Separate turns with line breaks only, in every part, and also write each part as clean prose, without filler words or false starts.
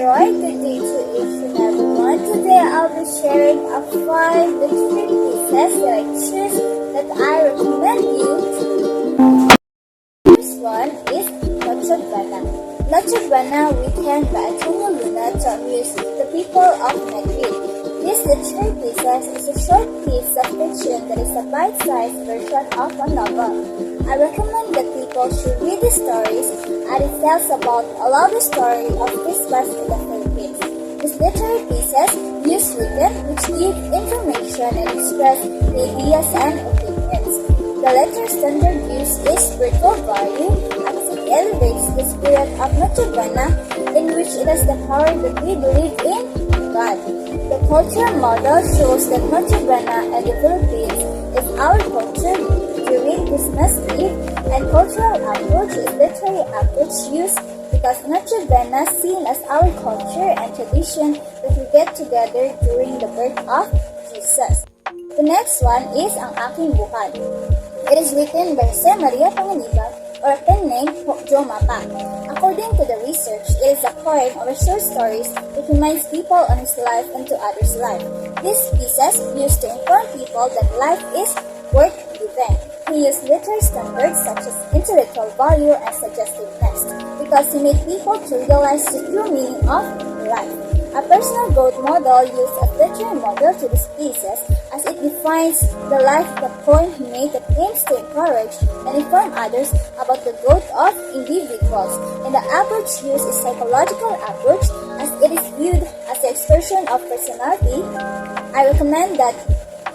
Alright, good day to each and everyone. Today I'll be sharing a 5 literary pieces that I choose that I recommend you. First one is Noche Buena. Noche Buena Weekend by Antonio Luna to amuse the people of Madrid. This literary piece is a short piece of fiction that is a bite-sized version of a novel. I recommend that people should read the stories as it tells about a love story of Christmas in the Philippines. These literary pieces use written which give information and express ideas and opinions. The letter standard use is spiritual value as it elevates the spirit of Noche Buena, in which it has the power that we believe in God. The cultural model shows that Noche Buena and the Philippines is our culture during Christmas Eve, and cultural approach is literary approach used because Noche Buena seen as our culture and tradition that we get together during the birth of Jesus. The next one is Ang Aking Buhay. It is written by Jose Maria Panganiban, or a pen name Joe Mapa. According to the research, it is a poem or a short stories that reminds people on his life and to others' life. These pieces used to inform people that life is worth living. He used literary standards such as intellectual value and suggestiveness because he made people to realize the true meaning of life. A personal growth model used as literary model to these pieces as it defines the life the poem he made that aims to encourage and inform others about the growth of individuals. And the approach used is psychological approach as it is viewed as the expression of personality. I recommend that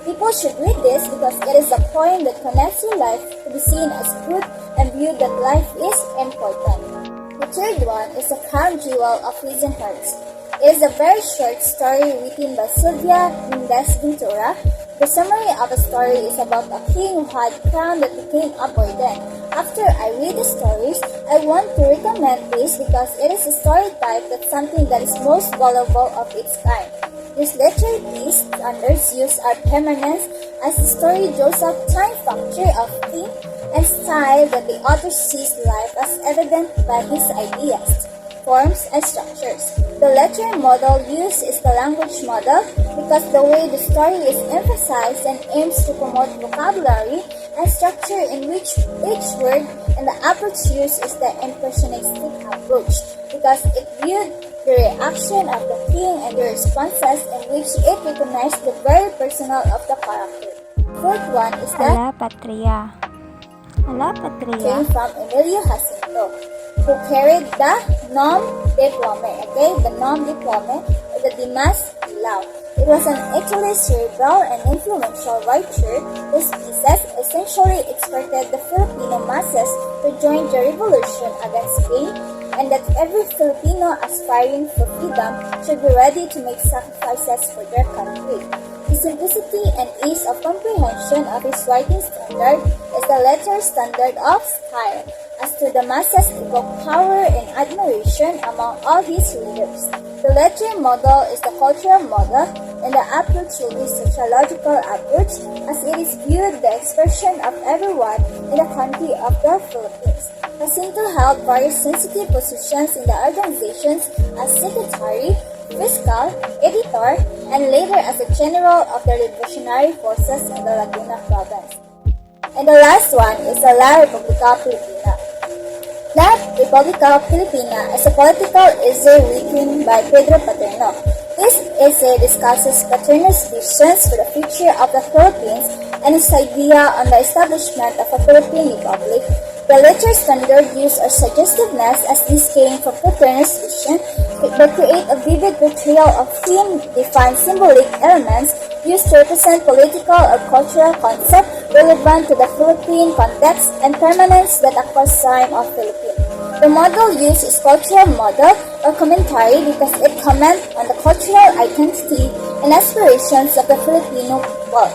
people should read this because it is a poem that connects your life to be seen as good and viewed that life is important. The third one is The Crown Jewel of Risen Hearts. It is a very short story written by Sylvia Mendez Ventura. The summary of the story is about a king who had a crown that became a burden. After I read the stories, I want to recommend this because it is a story type that's something that is most valuable of its kind. This literary piece standards use are permanence as the story draws up time factor of theme and style that the author sees life as evident by his ideas, forms, and structures. The literary model used is the language model because the way the story is emphasized and aims to promote vocabulary and structure in which each word, and the approach used is the impressionistic approach because it viewed the reaction of the king and the responses in which it recognized the very personal of the character. Fourth one is the
Ala Patria. Ala Patria
came from Emilio Jacinto, who carried the nom de plume, the nom de plume, or the Dimas Law. It was an Italy cerebral and influential writer whose pieces essentially exhorted the Filipino masses to join the revolution against Spain, and that every Filipino aspiring for freedom should be ready to make sacrifices for their country. The simplicity and ease of comprehension of his writing standard is the literary standard of style, as to the masses evoke power and admiration among all his readers. The literary model is the cultural model, and the approach will be sociological approach, as it is viewed the expression of everyone in the country of the Philippines. Jacinto held various sensitive positions in the organizations as secretary, fiscal, editor, and later as a general of the revolutionary forces in the Laguna province. And the last one is the La Republica Filipina. La Republica Filipina is a political essay written by Pedro Paterno. This essay discusses Paterno's visions for the future of the Philippines and his idea on the establishment of a Philippine Republic. The literary standard use or suggestiveness as this came from Paterno's vision, but create a vivid portrayal of theme-defined symbolic elements used to represent political or cultural concepts relevant to the Philippine context and permanence that across time of Philippines. The model used is cultural model or commentary because it comments on the cultural identity and aspirations of the Filipino people.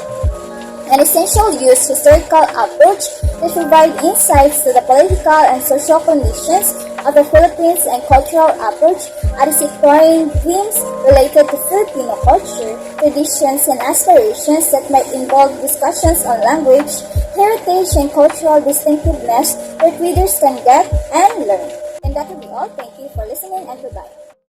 An essential use historical approach to provide insights to the political and social conditions of the Philippines and cultural approach as exploring themes related to Filipino culture, traditions, and aspirations that might involve discussions on language, heritage, and cultural distinctiveness that readers can get and learn. And that will be all. Thank you for listening and goodbye.